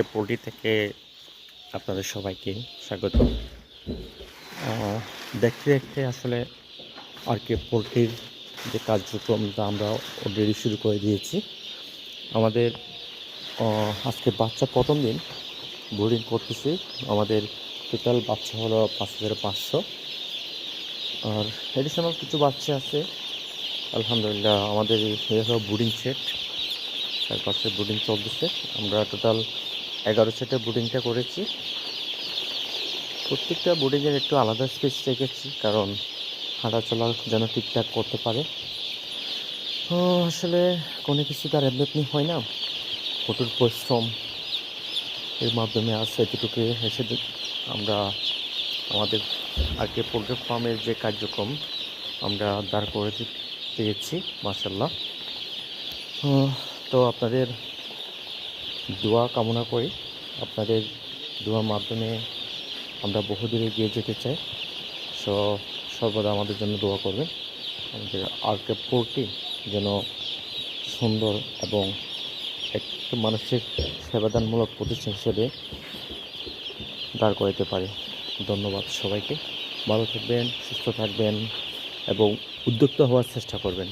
Poultry থেকে আপনাদের সবাইকে স্বাগত। দেখতে দেখতে আসলে পোল্ট্রির যে কার্যক্রমটা আমরা অলরেডি শুরু করে দিয়েছি। আমাদের আজকে বাচ্চা প্রথম দিন ব্রিডিং করতেছি। আমাদের টোটাল বাচ্চা হলো 5500, আর এডিশনাল কিছু বাচ্চা আছে। আলহামদুলিল্লাহ আমাদের এই হলো ব্রিডিং সেট, তার পাশে ব্রিডিং চলতেছে। আমরা টোটাল 11 সেটে ব্রিডিংটা করেছি। প্রত্যেকটা বোর্ডিংয়ের একটু আলাদা স্পেস রেখেছি, কারণ হাঁটাচলা যেন ঠিকঠাক করতে পারে। আসলে কোনো কিছু তার এমনি হয় না, কঠোর পরিশ্রম এর মাধ্যমে আসছে এতটুকু এসে আমরা আমাদের পোল্ট্রি ফার্মের যে কার্যক্রম আমরা দাঁড় করে পেয়েছি, মাশাআল্লাহ। তো আপনাদের দোয়া কামনা করি। আপনাদের দোয়ার মাধ্যমে আমরা বহুদূরে এগিয়ে যেতে চাই। সর্বদা আমাদের জন্য দোয়া করবেন। আমাদের পোল্ট্রি যেন সুন্দর এবং একটু মানুষের সেবাদানমূলক প্রতিষ্ঠান হিসেবে দাঁড় করাতে পারে। ধন্যবাদ সবাইকে। ভালো থাকবেন, সুস্থ থাকবেন এবং উদ্যোক্তা হওয়ার চেষ্টা করবেন।